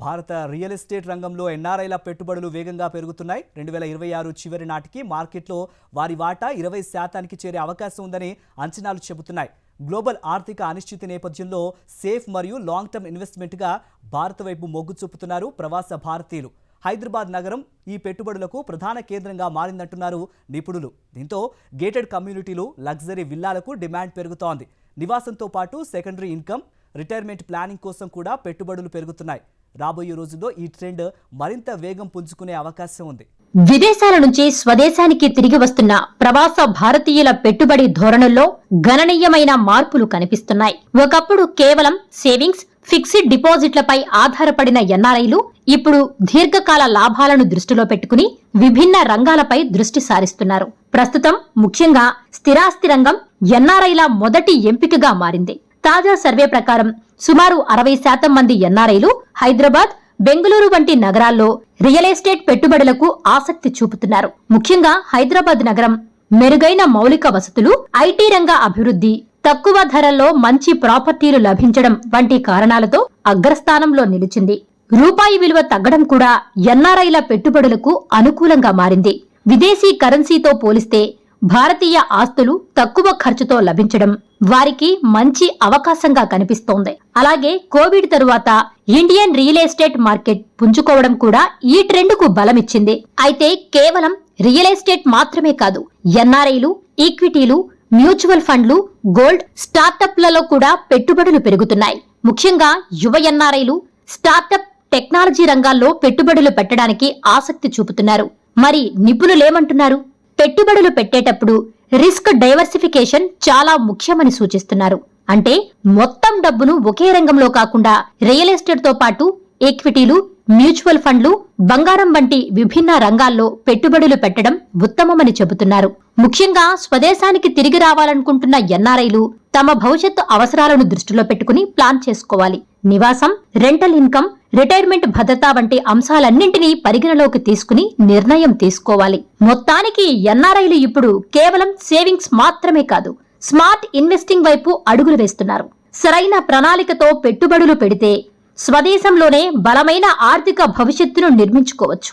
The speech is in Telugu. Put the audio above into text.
భారత రియల్ ఎస్టేట్ రంగంలో ఎన్ఆర్ఐల పెట్టుబడులు వేగంగా పెరుగుతున్నాయి. 2026 చివరి నాటికి మార్కెట్లో వారి వాటా 20% చేరే అవకాశం ఉందని అంచనాలు చెబుతున్నాయి. గ్లోబల్ ఆర్థిక అనిశ్చితి నేపథ్యంలో సేఫ్ మరియు లాంగ్ టర్మ్ ఇన్వెస్ట్మెంట్గా భారత వైపు మొగ్గు చూపుతున్నారు ప్రవాస భారతీయులు. హైదరాబాద్ నగరం ఈ పెట్టుబడులకు ప్రధాన కేంద్రంగా మారిందంటున్నారు నిపుణులు. దీంతో గేటెడ్ కమ్యూనిటీలు, లగ్జరీ విల్లాలకు డిమాండ్ పెరుగుతోంది. నివాసంతో పాటు సెకండరీ ఇన్కమ్, రిటైర్మెంట్ ప్లానింగ్ కోసం కూడా పెట్టుబడులు పెరుగుతున్నాయి. రాబోయే రోజుల్లో ఈ ట్రెండ్ మరింత వేగం పుంజుకునే అవకాశం ఉంది. విదేశాల నుంచి స్వదేశానికి తిరిగి వస్తున్న ప్రవాస భారతీయుల పెట్టుబడి ధోరణుల్లో గణనీయమైన మార్పులు కనిపిస్తున్నాయి. ఒకప్పుడు కేవలం సేవింగ్స్, ఫిక్స్డ్ డిపాజిట్లపై ఆధారపడిన ఎన్ఆర్ఐలు ఇప్పుడు దీర్ఘకాల లాభాలను దృష్టిలో పెట్టుకుని విభిన్న రంగాలపై దృష్టి సారిస్తున్నారు. ప్రస్తుతం ముఖ్యంగా స్థిరాస్తి రంగం ఎన్ఆర్ఐల మొదటి ఎంపికగా మారింది. తాజా సర్వే ప్రకారం సుమారు 60% మంది ఎన్ఆర్ఐలు హైదరాబాద్, బెంగళూరు వంటి నగరాల్లో రియల్ ఎస్టేట్ పెట్టుబడులకు ఆసక్తి చూపుతున్నారు. ముఖ్యంగా హైదరాబాద్ నగరం మెరుగైన మౌలిక వసతులు, ఐటీ రంగ అభివృద్ధి, తక్కువ ధరల్లో మంచి ప్రాపర్టీలు లభించడం వంటి కారణాలతో అగ్రస్థానంలో నిలిచింది. రూపాయి విలువ తగ్గడం కూడా ఎన్ఆర్ఐల పెట్టుబడులకు అనుకూలంగా మారింది. విదేశీ కరెన్సీతో పోలిస్తే భారతీయ ఆస్తులు తక్కువ ఖర్చుతో లభించడం వారికి మంచి అవకాశంగా కనిపిస్తోంది. అలాగే కోవిడ్ తరువాత ఇండియన్ రియల్ ఎస్టేట్ మార్కెట్ పుంజుకోవడం కూడా ఈ ట్రెండ్కు బలమిచ్చింది. అయితే కేవలం రియల్ ఎస్టేట్ మాత్రమే కాదు, ఎన్ఆర్ఐలు, ఈక్విటీలు, మ్యూచువల్ ఫండ్లు, గోల్డ్, స్టార్టప్లలో కూడా పెట్టుబడులు పెరుగుతున్నాయి. ముఖ్యంగా యువ ఎన్ఆర్ఐలు స్టార్టప్, టెక్నాలజీ రంగాల్లో పెట్టుబడులు పెట్టడానికి ఆసక్తి చూపుతున్నారు. మరి నిపుణులేమంటున్నారు? పెట్టుబడులు పెట్టేటప్పుడు రిస్క్ డైవర్సిఫికేషన్ చాలా ముఖ్యమని సూచిస్తున్నారు. అంటే మొత్తం డబ్బును ఒకే రంగంలో కాకుండా రియల్ ఎస్టేట్ తో పాటు ఈక్విటీలు, మ్యూచువల్ ఫండ్లు, బంగారం వంటి విభిన్న రంగాల్లో పెట్టుబడులు పెట్టడం ఉత్తమమని చెబుతున్నారు. ముఖ్యంగా స్వదేశానికి తిరిగి రావాలనుకుంటున్న ఎన్ఆర్ఐలు తమ భవిష్యత్తు అవసరాలను దృష్టిలో పెట్టుకుని ప్లాన్ చేసుకోవాలి. నివాసం, రెంటల్ ఇన్కమ్, రిటైర్మెంట్ భద్రత వంటి అంశాలన్నింటినీ పరిగణలోకి తీసుకుని నిర్ణయం తీసుకోవాలి. మొత్తానికి ఎన్ఆర్ఐలు ఇప్పుడు కేవలం సేవింగ్స్ మాత్రమే కాదు, స్మార్ట్ ఇన్వెస్టింగ్ వైపు అడుగులు వేస్తున్నారు. సరైన ప్రణాళికతో పెట్టుబడులు పెడితే స్వదేశంలోనే బలమైన ఆర్థిక భవిష్యత్తును నిర్మించుకోవచ్చు.